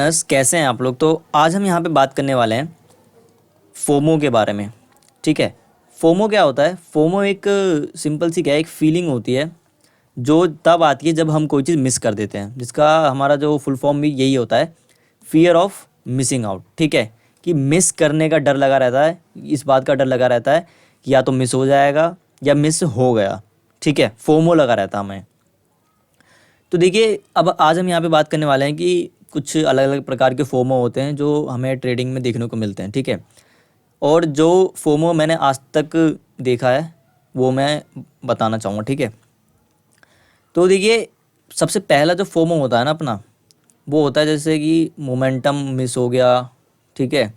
Listeners, कैसे हैं आप लोग। तो आज हम यहाँ पे बात करने वाले हैं फोमो के बारे में। ठीक है, फोमो क्या होता है। फोमो एक सिंपल सी क्या है, एक फीलिंग होती है जो तब आती है जब हम कोई चीज़ मिस कर देते हैं, जिसका हमारा जो फुल फॉर्म भी यही होता है, फियर ऑफ मिसिंग आउट। ठीक है, कि मिस करने का डर लगा रहता है, इस बात का डर लगा रहता है कि या तो मिस हो जाएगा या मिस हो गया। ठीक है, फोमो लगा रहता है हमें। तो देखिए, अब आज हम यहाँ पे बात करने वाले हैं कि कुछ अलग अलग प्रकार के फोमो होते हैं जो हमें ट्रेडिंग में देखने को मिलते हैं। ठीक है, और जो फोमो मैंने आज तक देखा है वो मैं बताना चाहूँगा। ठीक है, तो देखिए, सबसे पहला जो फोमो होता है ना अपना, वो होता है जैसे कि मोमेंटम मिस हो गया। ठीक है,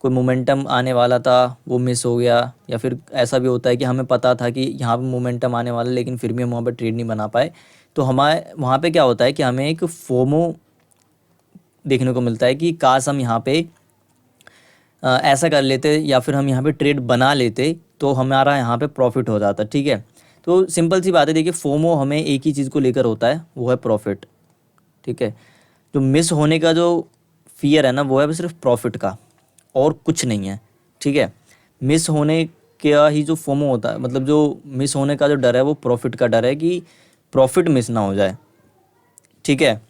कोई मोमेंटम आने वाला था वो मिस हो गया, या फिर ऐसा भी होता है कि हमें पता था कि यहाँ पे मोमेंटम आने वाला है लेकिन फिर भी हम वहाँ पर ट्रेड नहीं बना पाए। तो हमारे वहाँ पे क्या होता है कि हमें एक फोमो देखने को मिलता है कि काश हम यहाँ पे ऐसा कर लेते या फिर हम यहाँ पे ट्रेड बना लेते तो हमारा यहाँ पे प्रॉफिट हो जाता। ठीक है, तो सिंपल सी बात है। देखिए, फोमो हमें एक ही चीज़ को लेकर होता है, वो है प्रॉफिट। ठीक है, जो मिस होने का जो फियर है ना, वो है बस सिर्फ प्रॉफिट का, और कुछ नहीं है। ठीक है, मिस होने का ही जो फोमो होता है, मतलब जो मिस होने का जो डर है वो प्रॉफिट का डर है कि प्रॉफिट मिस ना हो जाए। ठीक है,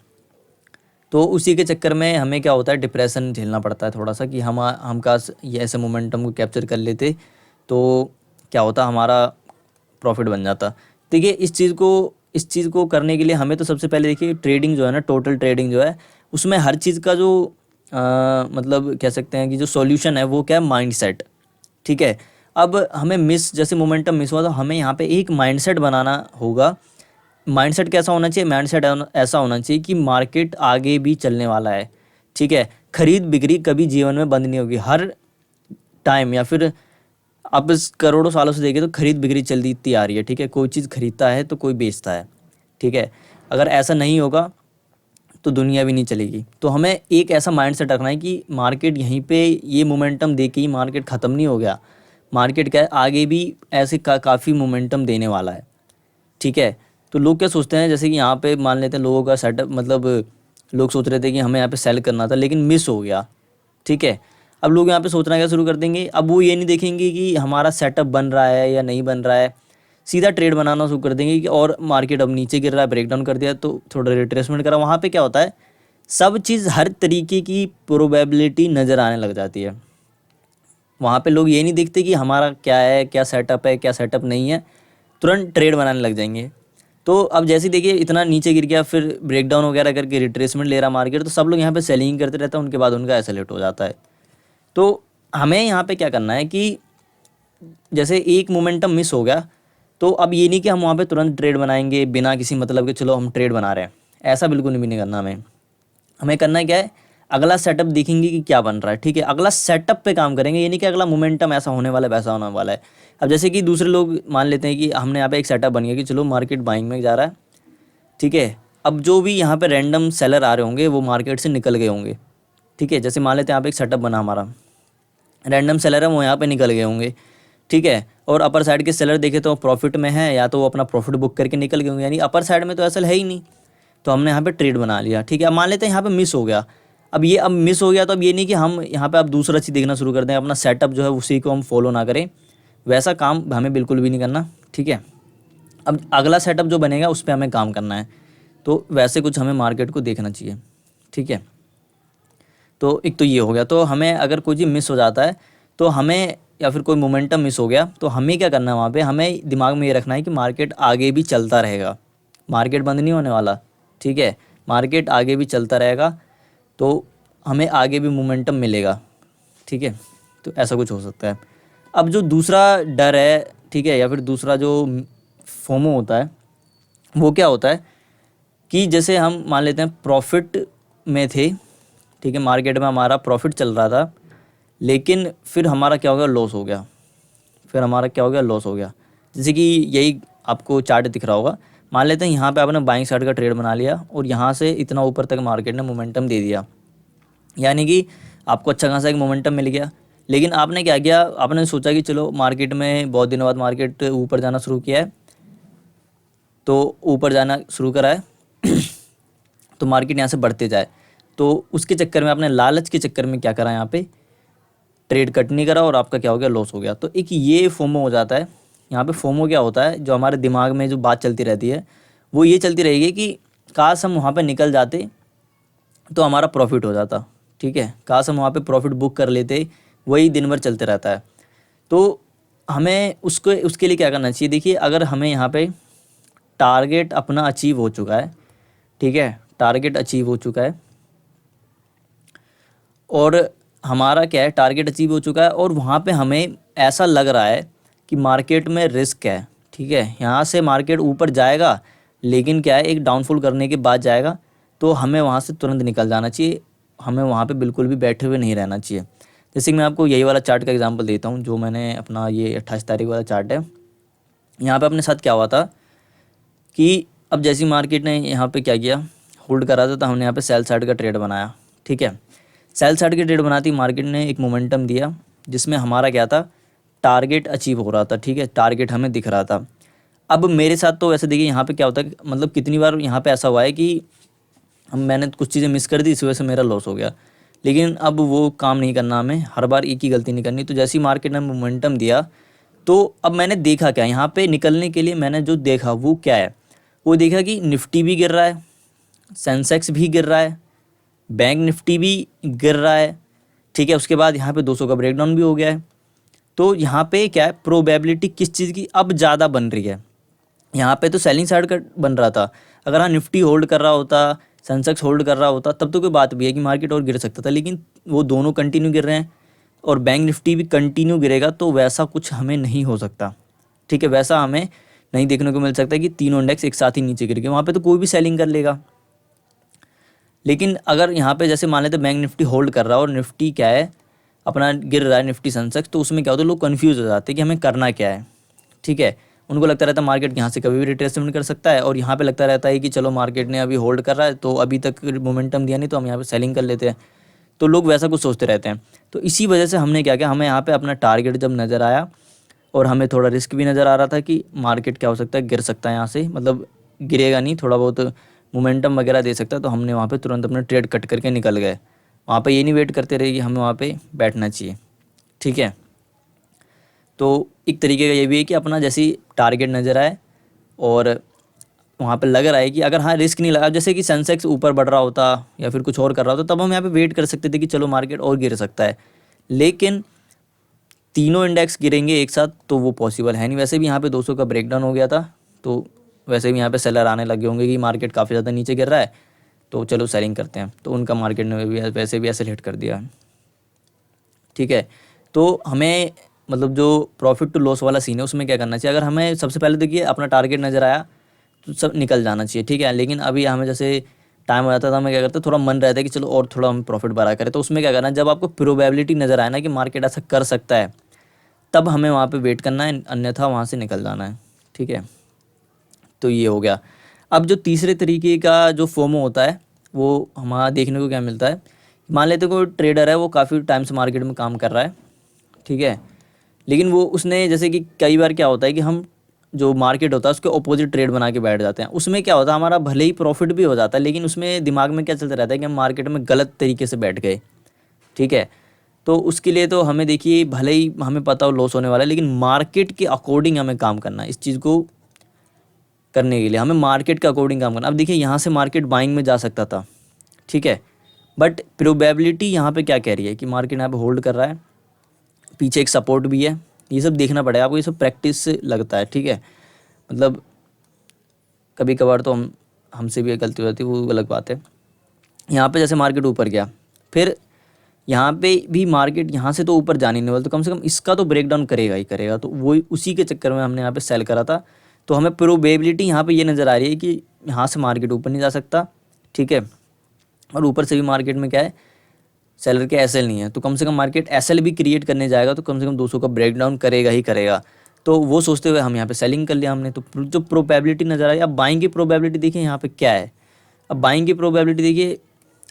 तो उसी के चक्कर में हमें क्या होता है, डिप्रेशन झेलना पड़ता है थोड़ा सा कि हम काश ये ऐसे मोमेंटम को कैप्चर कर लेते तो क्या होता, हमारा प्रॉफिट बन जाता। देखिए, इस चीज़ को करने के लिए हमें तो सबसे पहले देखिए, ट्रेडिंग जो है ना, टोटल ट्रेडिंग जो है, उसमें हर चीज़ का जो मतलब कह सकते हैं कि जो सॉल्यूशन है वो क्या है, माइंडसेट। ठीक है, अब हमें जैसे मोमेंटम मिस हुआ तो हमें यहाँ पे एक माइंडसेट बनाना होगा। माइंडसेट कैसा होना चाहिए, माइंडसेट ऐसा होना चाहिए कि मार्केट आगे भी चलने वाला है। ठीक है, खरीद बिक्री कभी जीवन में बंद नहीं होगी। हर टाइम, या फिर आप इस करोड़ों सालों से देखें तो खरीद बिक्री चलती आ रही है। ठीक है, कोई चीज़ खरीदता है तो कोई बेचता है। ठीक है, अगर ऐसा नहीं होगा तो दुनिया भी नहीं चलेगी। तो हमें एक ऐसा माइंडसेट रखना है कि मार्केट यहीं पे ये मोमेंटम दे के ही मार्केट ख़त्म नहीं हो गया। मार्केट क्या है, आगे भी ऐसे काफ़ी मोमेंटम देने वाला है। ठीक है, तो लोग क्या सोचते हैं, जैसे कि यहाँ पे मान लेते हैं लोगों का सेटअप, मतलब लोग सोच रहे थे कि हमें यहाँ पे सेल करना था लेकिन मिस हो गया। ठीक है, अब लोग यहाँ पे सोचना क्या शुरू कर देंगे, अब वो ये नहीं देखेंगे कि हमारा सेटअप बन रहा है या नहीं बन रहा है, सीधा ट्रेड बनाना शुरू कर देंगे कि और मार्केट अब नीचे गिर रहा है, ब्रेकडाउन कर दिया तो थोड़ा रिट्रेसमेंट करा। वहाँ पे क्या होता है, सब चीज़ हर तरीके की प्रोबेबिलिटी नज़र आने लग जाती है। वहाँ पे लोग ये नहीं देखते कि हमारा क्या है, क्या सेटअप है, क्या सेटअप नहीं है, तुरंत ट्रेड बनाने लग जाएंगे। तो अब जैसे देखिए, इतना नीचे गिर गया, फिर ब्रेकडाउन वगैरह करके रिट्रेसमेंट ले रहा मार्केट, तो सब लोग यहाँ पे सेलिंग करते रहते हैं, उनके बाद उनका एसेलेट हो जाता है। तो हमें यहाँ पे क्या करना है कि जैसे एक मोमेंटम मिस हो गया तो अब ये नहीं कि हम वहाँ पे तुरंत ट्रेड बनाएंगे बिना किसी मतलब के, चलो हम ट्रेड बना रहे हैं, ऐसा बिल्कुल भी नहीं करना हमें। हमें करना है क्या है, अगला सेटअप देखेंगे कि क्या बन रहा है। ठीक है, अगला सेटअप पे काम करेंगे, ये नहीं कि अगला मोमेंटम ऐसा होने वाला है वैसा होने वाला है। अब जैसे कि दूसरे लोग मान लेते हैं कि हमने यहाँ पे एक सेटअप बन गया कि चलो मार्केट बाइंग में जा रहा है। ठीक है, अब जो भी यहाँ पे रैंडम सेलर आ रहे होंगे वो मार्केट से निकल गए होंगे। ठीक है, जैसे मान लेते हैं यहाँ पे एक सेटअप बना हमारा, रैंडम सेलर है वो यहाँ पे निकल गए होंगे। ठीक है, और अपर साइड के सेलर देखे तो प्रॉफिट में है, या तो वो अपना प्रॉफिट बुक करके निकल गए होंगे, यानी अपर साइड में तो ऐसा है ही नहीं। तो हमने यहाँ पे ट्रेड बना लिया। ठीक है, अब मान लेते हैं यहाँ पे मिस हो गया। अब मिस हो गया तो अब ये नहीं कि हम यहाँ पे अब दूसरा चीज़ देखना शुरू कर दें, अपना सेटअप जो है उसी को हम फॉलो ना करें, वैसा काम हमें बिल्कुल भी नहीं करना। ठीक है, अब अगला सेटअप जो बनेगा उस पर हमें काम करना है। तो वैसे कुछ हमें मार्केट को देखना चाहिए। ठीक है, तो एक तो ये हो गया। तो हमें अगर कोई चीज़ मिस हो जाता है तो हमें, या फिर कोई मोमेंटम मिस हो गया तो हमें क्या करना है, वहाँ पे हमें दिमाग में ये रखना है कि मार्केट आगे भी चलता रहेगा, मार्केट बंद नहीं होने वाला। ठीक है, मार्केट आगे भी चलता रहेगा, तो हमें आगे भी मोमेंटम मिलेगा। ठीक है, तो ऐसा कुछ हो सकता है। अब जो दूसरा डर है, ठीक है, या फिर दूसरा जो फोमो होता है, वो क्या होता है कि जैसे हम मान लेते हैं प्रॉफिट में थे। ठीक है, मार्केट में हमारा प्रॉफिट चल रहा था, लेकिन फिर हमारा क्या हो गया, लॉस हो गया। फिर हमारा क्या हो गया, लॉस हो गया। जैसे कि यही आपको चार्ट दिख रहा होगा, मान लेते हैं यहाँ पे आपने बाइंग साइड का ट्रेड बना लिया और यहाँ से इतना ऊपर तक मार्केट ने मोमेंटम दे दिया, यानी कि आपको अच्छा खासा एक मोमेंटम मिल गया। लेकिन आपने क्या किया, आपने सोचा कि चलो मार्केट में बहुत दिनों बाद मार्केट ऊपर जाना शुरू किया है, तो ऊपर जाना शुरू करा है तो मार्केट यहाँ से बढ़ते जाए। तो उसके चक्कर में, आपने लालच के चक्कर में क्या करा, यहाँ पे ट्रेड कट नहीं करा और आपका क्या हो गया, लॉस हो गया। तो एक ये फोमो हो जाता है। यहाँ पे फोमो क्या होता है, जो हमारे दिमाग में जो बात चलती रहती है वो ये चलती रहेगी कि काश हम वहाँ पे निकल जाते तो हमारा प्रॉफिट हो जाता, ठीक है, काश हम वहाँ पे प्रॉफिट बुक कर लेते, वही दिन भर चलते रहता है। तो हमें उसको उसके लिए क्या करना चाहिए, देखिए अगर हमें यहाँ पे टारगेट अपना अचीव हो चुका है, ठीक है, टारगेट अचीव हो चुका है और हमारा क्या है, टारगेट अचीव हो चुका है और वहाँ पे हमें ऐसा लग रहा है कि मार्केट में रिस्क है, ठीक है, यहाँ से मार्केट ऊपर जाएगा लेकिन क्या है, एक डाउनफॉल करने के बाद जाएगा, तो हमें वहाँ से तुरंत निकल जाना चाहिए, हमें वहाँ पे बिल्कुल भी बैठे हुए नहीं रहना चाहिए। जैसे कि मैं आपको यही वाला चार्ट का एग्जांपल देता हूँ, जो मैंने अपना ये 28 तारीख वाला चार्ट है। यहाँ पे अपने साथ क्या हुआ था कि अब जैसी मार्केट ने यहाँ पे क्या किया, होल्ड करा था, तो हमने यहाँ पे सेल साइड का ट्रेड बनाया, ठीक है। सेल साइड के ट्रेड बनाती मार्केट ने एक मोमेंटम दिया जिसमें हमारा क्या था, टारगेट अचीव हो रहा था, ठीक है, टारगेट हमें दिख रहा था। अब मेरे साथ तो वैसे देखिए यहाँ पे क्या होता है, मतलब कितनी बार यहाँ पे ऐसा हुआ है कि मैंने कुछ चीज़ें मिस कर दी, इस वजह से मेरा लॉस हो गया। लेकिन अब वो काम नहीं करना, हमें हर बार एक ही गलती नहीं करनी। तो जैसे ही मार्केट ने मोमेंटम दिया, तो अब मैंने देखा क्या, यहाँ पे निकलने के लिए मैंने जो देखा वो क्या है, वो देखा कि निफ्टी भी गिर रहा है, सेंसेक्स भी गिर रहा है, बैंक निफ्टी भी गिर रहा है, ठीक है, उसके बाद यहाँ पे 200 का ब्रेकडाउन भी हो गया है। तो यहाँ पे क्या है, प्रोबेबिलिटी किस चीज़ की अब ज़्यादा बन रही है, यहाँ पे तो सेलिंग साइड का बन रहा था। अगर हाँ निफ्टी होल्ड कर रहा होता, सेंसेक्स होल्ड कर रहा होता, तब तो कोई बात भी है कि मार्केट और गिर सकता था, लेकिन वो दोनों कंटिन्यू गिर रहे हैं और बैंक निफ्टी भी कंटिन्यू गिरेगा, तो वैसा कुछ हमें नहीं हो सकता, ठीक है, वैसा हमें नहीं देखने को मिल सकता कि तीनों इंडेक्स एक साथ ही नीचे गिर गए, वहाँ पे तो कोई भी सेलिंग कर लेगा। लेकिन अगर यहाँ पे जैसे मान लेते बैंक निफ्टी होल्ड कर रहा है और निफ्टी क्या है, अपना गिर रहा है, निफ्टी सेंसेक्स, तो उसमें क्या होता है, लोग कन्फ्यूज़ हो जाते हैं कि हमें करना क्या है, ठीक है, उनको लगता रहता है मार्केट यहाँ से कभी भी रिट्रेसमेंट कर सकता है, और यहाँ पे लगता रहता है कि चलो मार्केट ने अभी होल्ड कर रहा है तो अभी तक मोमेंटम दिया नहीं, तो हम यहाँ पे सेलिंग कर लेते हैं। तो लोग वैसा कुछ सोचते रहते हैं। तो इसी वजह से हमने क्या किया, हमें यहाँ पे अपना टारगेट जब नज़र आया और हमें थोड़ा रिस्क भी नज़र आ रहा था कि मार्केट क्या हो सकता है, गिर सकता है यहाँ से, मतलब गिरेगा नहीं, थोड़ा बहुत मोमेंटम वगैरह दे सकता है, तो हमने वहाँ पे तुरंत अपना ट्रेड कट करके निकल गए। वहाँ पे ये नहीं वेट करते रहे कि हमें वहाँ पे बैठना चाहिए, ठीक है। तो एक तरीके का ये भी है कि अपना जैसे ही टारगेट नज़र आए और वहाँ पे लग रहा है कि अगर हाँ रिस्क नहीं लगा, जैसे कि सेंसेक्स ऊपर बढ़ रहा होता या फिर कुछ और कर रहा होता, तब हम यहाँ पे वेट कर सकते थे कि चलो मार्केट और गिर सकता है, लेकिन तीनों इंडेक्स गिरेंगे एक साथ तो वो पॉसिबल है नहीं। वैसे भी यहाँ पे 200 का ब्रेकडाउन हो गया था, तो वैसे भी यहाँ पे सेलर आने लगे होंगे कि मार्केट काफ़ी ज़्यादा नीचे गिर रहा है, तो चलो सेलिंग करते हैं, तो उनका मार्केट ने भी वैसे भी ऐसे हिट कर दिया, ठीक है। तो हमें मतलब जो प्रॉफिट टू लॉस वाला सीन है उसमें क्या करना चाहिए, अगर हमें सबसे पहले देखिए अपना टारगेट नज़र आया तो सब निकल जाना चाहिए, ठीक है। लेकिन अभी हमें जैसे टाइम हो जाता था, हमें क्या करते, थोड़ा मन रहता है कि चलो और थोड़ा हम प्रॉफिट बढ़ा करें, तो उसमें क्या करना है, जब आपको प्रोबेबिलिटी नज़र आए ना कि मार्केट ऐसा कर सकता है, तब हमें वहाँ पे वेट करना है, अन्यथा वहाँ से निकल जाना है, ठीक है। तो ये हो गया। अब जो तीसरे तरीके का जो फोमो होता है वो हमारा देखने को क्या मिलता है, मान लेते कोई ट्रेडर है, वो काफ़ी टाइम से मार्केट में काम कर रहा है, ठीक है, लेकिन वो उसने जैसे कि कई बार क्या होता है कि हम जो मार्केट होता है उसके ऑपोजिट ट्रेड बना के बैठ जाते हैं, उसमें क्या होता है, हमारा भले ही प्रॉफिट भी हो जाता है, लेकिन उसमें दिमाग में क्या चलता रहता है कि हम मार्केट में गलत तरीके से बैठ गए, ठीक है। तो उसके लिए तो हमें देखिए भले ही हमें पता हो लॉस होने वाला है, लेकिन मार्केट के अकॉर्डिंग हमें काम करना है। इस चीज़ को करने के लिए हमें मार्केट के अकॉर्डिंग काम करना। अब देखिए यहाँ से मार्केट बाइंग में जा सकता था, ठीक है, बट प्रोबेबिलिटी यहाँ पे क्या कह रही है कि मार्केट यहाँ पे होल्ड कर रहा है, पीछे एक सपोर्ट भी है, ये सब देखना पड़ेगा आपको, ये सब प्रैक्टिस से लगता है, ठीक है। मतलब कभी कभार तो हमसे भी गलती हो जाती है, वो अलग बात है। यहाँ पे जैसे मार्केट ऊपर गया, फिर यहाँ पे भी मार्केट यहाँ से तो ऊपर जाने नहीं वाला, तो कम से कम इसका तो ब्रेकडाउन करेगा ही करेगा, तो वो उसी के चक्कर में हमने यहाँ पे सेल करा था। तो हमें प्रोबेबिलिटी यहाँ पे ये नज़र आ रही है कि यहाँ से मार्केट ऊपर नहीं जा सकता, ठीक है, और ऊपर से भी मार्केट में क्या है, सेलर के एसएल नहीं है, तो कम से कम मार्केट एसएल भी क्रिएट करने जाएगा, तो कम से कम 200 का ब्रेकडाउन करेगा ही करेगा। तो वो सोचते हुए हम यहाँ पे सेलिंग कर लिया हमने। तो जो प्रोबेबिलिटी नज़र आई, अब बाइंग की प्रोबेबिलिटी देखिए यहाँ पे क्या है। अब बाइंग की प्रोबेबिलिटी देखिए,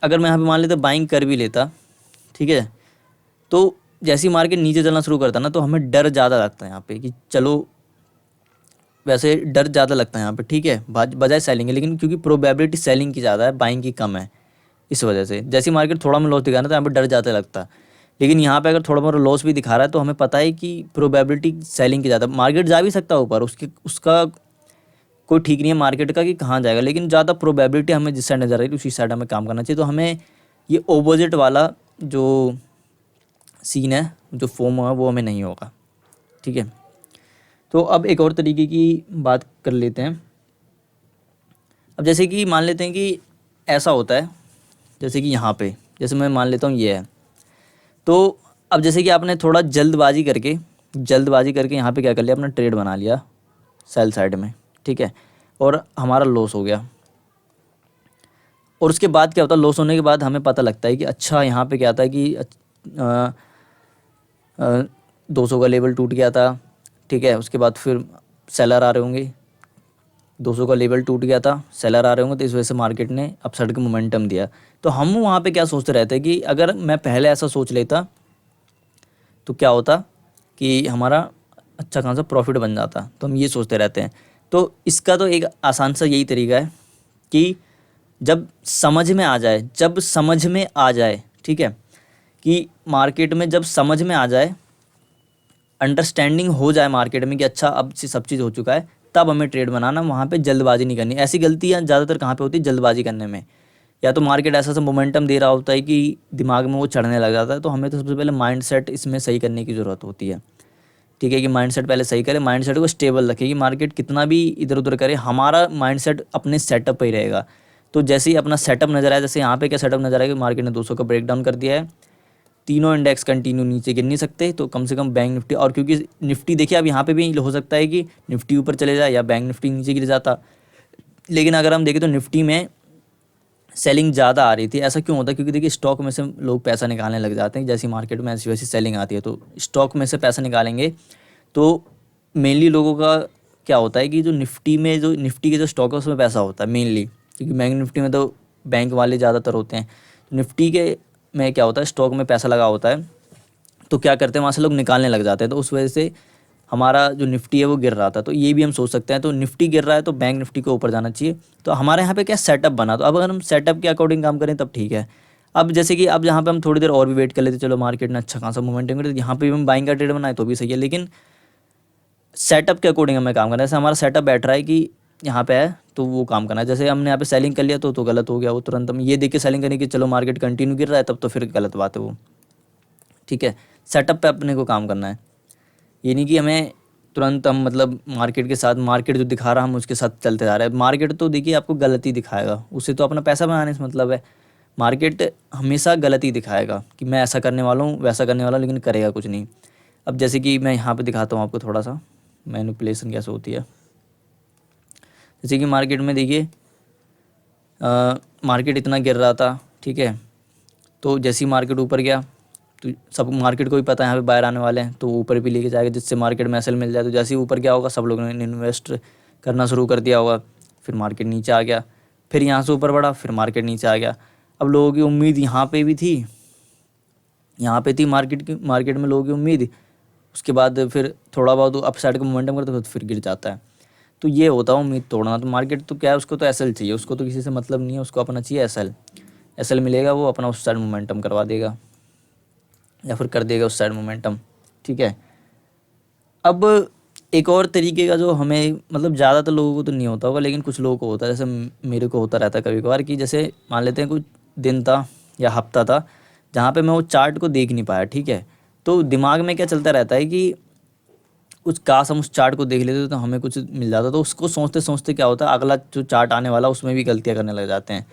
अगर मैं यहाँ पे मान लेता बाइंग कर भी लेता, ठीक है, तो जैसे ही मार्केट नीचे चलना शुरू करता ना, तो हमें डर ज़्यादा लगता है यहाँ पे कि चलो, वैसे डर ज़्यादा लगता है यहाँ पे, ठीक है, बजाय सेलिंग है, लेकिन क्योंकि प्रोबेबिलिटी सेलिंग की ज़्यादा है, बाइंग की कम है, इस वजह से जैसी मार्केट थोड़ा में लॉस दिखा रहा है तो यहाँ पे डर जाता लगता। लेकिन यहाँ पे अगर थोड़ा बहुत लॉस भी दिखा रहा है तो हमें पता है कि प्रोबेबिलिटी सेलिंग की ज़्यादा, मार्केट जा भी सकता है ऊपर, उसका कोई ठीक नहीं है मार्केट का कि कहाँ जाएगा, लेकिन ज़्यादा प्रोबेबिलिटी हमें जिस साइड नजर आ रही है उसी साइड हमें काम करना चाहिए। तो हमें ये ओपोजिट वाला जो सीन है, जो फोमो है, वो हमें नहीं होगा। ठीक है, तो अब एक और तरीके की बात कर लेते हैं। अब जैसे कि मान लेते हैं कि ऐसा होता है, जैसे कि यहाँ पे जैसे मैं मान लेता हूँ ये है, तो अब जैसे कि आपने थोड़ा जल्दबाजी करके यहाँ पे क्या कर लिया, अपना ट्रेड बना लिया सेल साइड में, ठीक है, और हमारा लॉस हो गया। और उसके बाद क्या होता है, लॉस होने के बाद हमें पता लगता है कि अच्छा यहाँ पे क्या था कि 200 का लेवल टूट गया था, ठीक है, उसके बाद फिर सेलर आ रहे होंगे, 200 का लेवल टूट गया था, सेलर आ रहे होंगे, तो इस वजह से मार्केट ने अपसाइड का मोमेंटम दिया। तो हम वहाँ पे क्या सोचते रहते हैं कि अगर मैं पहले ऐसा सोच लेता तो क्या होता कि हमारा अच्छा खासा प्रॉफिट बन जाता, तो हम ये सोचते रहते हैं। तो इसका तो एक आसान सा यही तरीका है कि जब समझ में आ जाए, ठीक है, कि मार्केट में जब समझ में आ जाए, अंडरस्टैंडिंग हो जाए मार्केट में कि अच्छा अब से सब चीज़ हो चुका है, तब हमें ट्रेड बनाना, वहाँ पे जल्दबाजी नहीं करनी। ऐसी गलतियाँ ज़्यादातर कहाँ पे होती है, जल्दबाजी करने में। या तो मार्केट ऐसा सा मोमेंटम दे रहा होता है कि दिमाग में वो चढ़ने लग जाता है, तो हमें तो सबसे पहले माइंडसेट इसमें सही करने की ज़रूरत होती है। ठीक है, कि माइंडसेट पहले सही करें, माइंडसेट को स्टेबल रखें कि मार्केट कितना भी इधर उधर करे, हमारा माइंडसेट अपने सेटअप पे ही रहेगा। तो जैसे ही अपना सेटअप नज़र आया, जैसे यहाँ पे क्या सेटअप नज़र आया कि मार्केट ने 200 का ब्रेक डाउन कर दिया है, तीनों इंडेक्स कंटिन्यू नीचे गिर नहीं सकते, तो कम से कम बैंक निफ्टी, और क्योंकि निफ्टी देखिए अब यहाँ पे भी हो सकता है कि निफ्टी ऊपर चले जाए या बैंक निफ्टी नीचे गिर जाता, लेकिन अगर हम देखें तो निफ्टी में सेलिंग ज़्यादा आ रही थी। ऐसा क्यों होता है, क्योंकि देखिए स्टॉक में से लोग पैसा निकालने लग जाते हैं, जैसी मार्केट में ऐसी वैसी सेलिंग आती है, तो स्टॉक में से पैसा निकालेंगे तो मेनली लोगों का क्या होता है कि जो निफ्टी के जो स्टॉक है उसमें पैसा होता है मेनली, क्योंकि बैंक निफ्टी में तो बैंक वाले ज़्यादातर होते हैं। निफ्टी के में क्या होता है, स्टॉक में पैसा लगा होता है, तो क्या करते हैं वहाँ से लोग निकालने लग जाते हैं, तो उस वजह से हमारा जो निफ्टी है वो गिर रहा था। तो ये भी हम सोच सकते हैं, तो निफ्टी गिर रहा है तो बैंक निफ्टी को ऊपर जाना चाहिए। तो हमारे यहाँ पे क्या सेटअप बना, तो अब अगर हम सेटअप के अकॉर्डिंग काम करें तब ठीक है। अब जैसे कि अब यहाँ पे हम थोड़ी देर और भी वेट कर लेते, चलो मार्केट ने अच्छा खासा मोमेंटम करे, तो यहाँ पे भी हम बाइंग का ट्रेड बनाए तो भी सही है, लेकिन सेटअप के अकॉर्डिंग हमें काम करना है। जैसे हमारा सेटअप बैठ रहा है कि यहाँ पे है तो वो काम करना है, जैसे हमने यहाँ पे सेलिंग कर लिया तो गलत हो गया, वो तुरंत हम ये देख के सेलिंग करें कि चलो मार्केट कंटिन्यू गिर रहा है, तब तो फिर गलत बात है वो। ठीक है, सेटअप पे अपने को काम करना है, ये नहीं कि हमें तुरंत हम मतलब मार्केट के साथ, मार्केट जो दिखा रहा हम उसके साथ चलते जा रहे हैं। मार्केट तो देखिए आपको गलत ही दिखाएगा, उससे तो अपना पैसा बनाने से मतलब है। मार्केट हमेशा गलत ही दिखाएगा कि मैं ऐसा करने वाला हूँ वैसा करने वाला हूँ, लेकिन करेगा कुछ नहीं। अब जैसे कि मैं यहाँ पे दिखाता हूँ आपको थोड़ा सा मैनिपुलेशन कैसे होती है। जैसे कि मार्केट में देखिए मार्केट इतना गिर रहा था, ठीक है, तो जैसे ही मार्केट ऊपर गया तो सब मार्केट को भी पता है यहाँ पे बाहर आने वाले हैं, तो ऊपर भी लेके जाएगा, जिससे मार्केट में एसएल मिल जाए। तो जैसे ही ऊपर क्या होगा, सब लोगों ने इन्वेस्ट करना शुरू कर दिया होगा, फिर मार्केट नीचे आ गया, फिर यहाँ से ऊपर बढ़ा, फिर मार्केट नीचे आ गया। अब लोगों की उम्मीद यहाँ पे भी थी, यहाँ पे थी मार्केट में लोगों की उम्मीद, उसके बाद फिर थोड़ा बहुत अपसाइड का मोमेंटम करते तो फिर गिर जाता है। तो ये होता है उम्मीद तोड़ना। तो मार्केट तो क्या है, उसको तो एसएल चाहिए, उसको तो किसी से मतलब नहीं है, उसको अपना चाहिए एसएल मिलेगा, वो अपना उस साइड मोमेंटम करवा देगा या फिर कर देगा उस साइड मोमेंटम। ठीक है, अब एक और तरीके का जो हमें मतलब ज़्यादातर लोगों को तो नहीं होता होगा, लेकिन कुछ लोगों को होता है, जैसे मेरे को होता रहता है कभी कभार, कि जैसे मान लेते हैं कुछ दिन था या हफ्ता था जहाँ पे मैं वो चार्ट को देख नहीं पाया, ठीक है, तो दिमाग में क्या चलता रहता है कि कुछ काश हम उस चार्ट को देख लेते तो हमें कुछ मिल जाता। तो उसको सोचते सोचते क्या होता है, अगला जो चार्ट आने वाला उसमें भी गलतियाँ करने लग जाते हैं।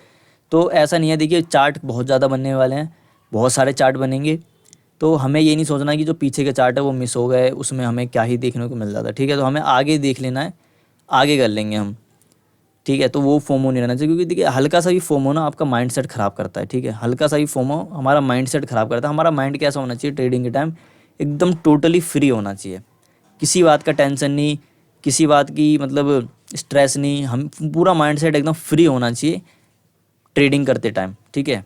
तो ऐसा नहीं है, देखिए चार्ट बहुत ज़्यादा बनने वाले हैं, बहुत सारे चार्ट बनेंगे, तो हमें ये नहीं सोचना कि जो पीछे के चार्ट है वो मिस हो गए, उसमें हमें क्या ही देखने को मिल जाता है। ठीक है, तो हमें आगे देख लेना है, आगे कर लेंगे हम। ठीक है, तो वो फोमो नहीं रहना चाहिए, क्योंकि देखिए हल्का सा भी फोमो ना आपका माइंडसेट ख़राब करता है। ठीक है, हल्का सा भी फोमो हमारा माइंडसेट ख़राब करता है। हमारा माइंड कैसा होना चाहिए ट्रेडिंग के टाइम, एकदम टोटली फ्री होना चाहिए, किसी बात का टेंशन नहीं, किसी बात की मतलब स्ट्रेस नहीं, हम पूरा माइंडसेट एकदम फ्री होना चाहिए ट्रेडिंग करते टाइम। ठीक है,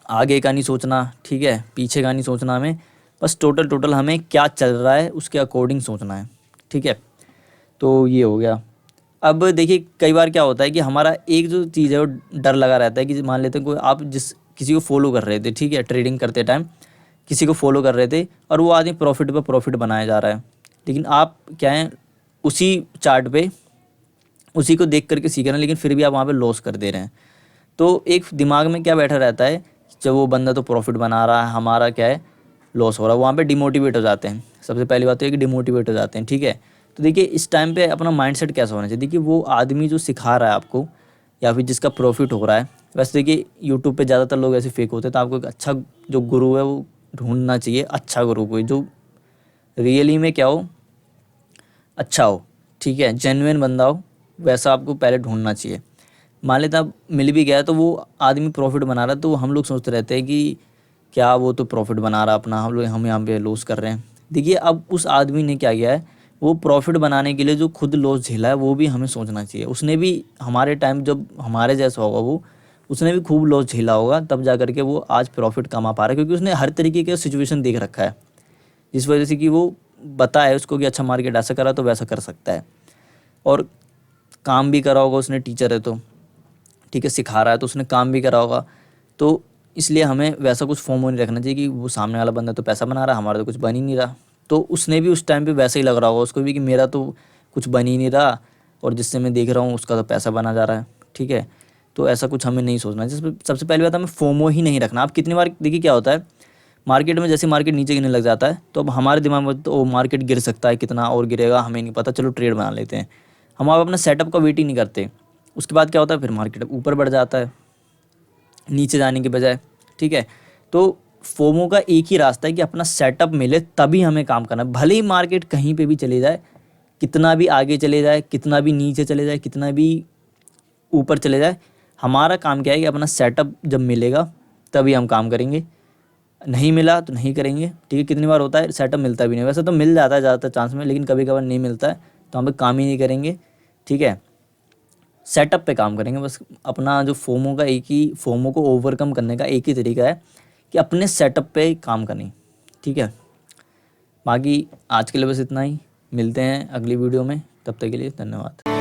आगे का नहीं सोचना, ठीक है, पीछे का नहीं सोचना, हमें बस टोटल हमें क्या चल रहा है उसके अकॉर्डिंग सोचना है। ठीक है, तो ये हो गया। अब देखिए कई बार क्या होता है कि हमारा एक जो चीज़ है वो डर लगा रहता है कि मान लेते हैं कोई आप किसी को फॉलो कर रहे थे, ठीक है, ट्रेडिंग करते टाइम किसी को फॉलो कर रहे थे और वो आदमी प्रॉफिट पे प्रॉफिट बनाया जा रहा है, लेकिन आप क्या है उसी चार्ट पे उसी को देख करके सीख रहे हैं, लेकिन फिर भी आप वहाँ पे लॉस कर दे रहे हैं। तो एक दिमाग में क्या बैठा रहता है, जब वो बंदा तो प्रॉफिट बना रहा है, हमारा क्या है लॉस हो रहा है, वहाँ पे डिमोटिवेट हो जाते हैं। सबसे पहली बात तो ये कि डिमोटिवेट हो जाते हैं, ठीक है। तो देखिए इस टाइम पे अपना माइंडसेट कैसा होना चाहिए, देखिए वो आदमी जो सिखा रहा है आपको या फिर जिसका प्रॉफिट हो रहा है, वैसे देखिए यूट्यूब पे ज़्यादातर लोग ऐसे फेक होते हैं, तो आपको एक अच्छा जो गुरु है वो ढूंढना चाहिए, अच्छा गुरु कोई जो रियली में क्या हो, अच्छा हो, ठीक है, जेन्युइन बंदा हो, वैसा आपको पहले ढूंढना चाहिए। मान लेते आप मिल भी गया तो वो आदमी प्रॉफिट बना रहा है, तो हम लोग सोचते रहते हैं कि क्या वो तो प्रॉफिट बना रहा अपना, हम यहाँ पे लॉस कर रहे हैं। देखिए अब उस आदमी ने क्या किया है, वो प्रॉफिट बनाने के लिए जो खुद लॉस झेला है वो भी हमें सोचना चाहिए। उसने भी हमारे टाइम जब हमारे जैसा होगा वो, उसने भी खूब लॉस झेला होगा, तब जा करके वो आज प्रॉफिट कमा पा रहा है, क्योंकि उसने हर तरीके का सिचुएशन देख रखा है, जिस वजह से कि वो पता है उसको कि अच्छा मार्केट ऐसा करा तो वैसा कर सकता है। और काम भी करा होगा उसने, टीचर है तो ठीक है, सिखा रहा है तो उसने काम भी करा होगा। तो इसलिए हमें वैसा कुछ फोमो नहीं रखना चाहिए कि वो सामने वाला बंदा तो पैसा बना रहा है, हमारा तो कुछ बन ही नहीं रहा। तो उसने भी उस टाइम पे वैसा ही लग रहा होगा उसको भी कि मेरा तो कुछ बन ही नहीं रहा और जिससे मैं देख रहा हूँ उसका तो पैसा बना जा रहा है, ठीक है। तो ऐसा कुछ हमें नहीं सोचना। सबसे पहली बात हमें फोमो ही नहीं रखना। आप कितनी बार देखिए क्या होता है मार्केट में, जैसे मार्केट नीचे गिरने लग जाता है तो अब हमारे दिमाग में तो मार्केट गिर सकता है, कितना और गिरेगा हमें नहीं पता, चलो ट्रेड बना लेते हैं। हम आप अपना सेटअप का वेट ही नहीं करते। उसके बाद क्या होता है, फिर मार्केट ऊपर बढ़ जाता है नीचे जाने के बजाय, ठीक है। तो फोमो का एक ही रास्ता है कि अपना सेटअप मिले तभी हमें काम करना है। भले ही मार्केट कहीं पे भी चले जाए, कितना भी आगे चले जाए, कितना भी नीचे चले जाए, कितना भी ऊपर चले जाए, हमारा काम क्या है कि अपना सेटअप जब मिलेगा तभी हम काम करेंगे, नहीं मिला तो नहीं करेंगे, ठीक है। कितनी बार होता है सेटअप मिलता भी नहीं, वैसे तो मिल जाता है ज़्यादातर चांस में, लेकिन कभी कभार नहीं मिलता है तो हम पे काम ही नहीं करेंगे, ठीक है। सेटअप पे काम करेंगे बस। अपना जो फोमो का एक ही, फोमो को ओवरकम करने का एक ही तरीका है कि अपने सेटअप पे काम करें, ठीक है। बाकी आज के लिए बस इतना ही, मिलते हैं अगली वीडियो में, तब तक के लिए धन्यवाद।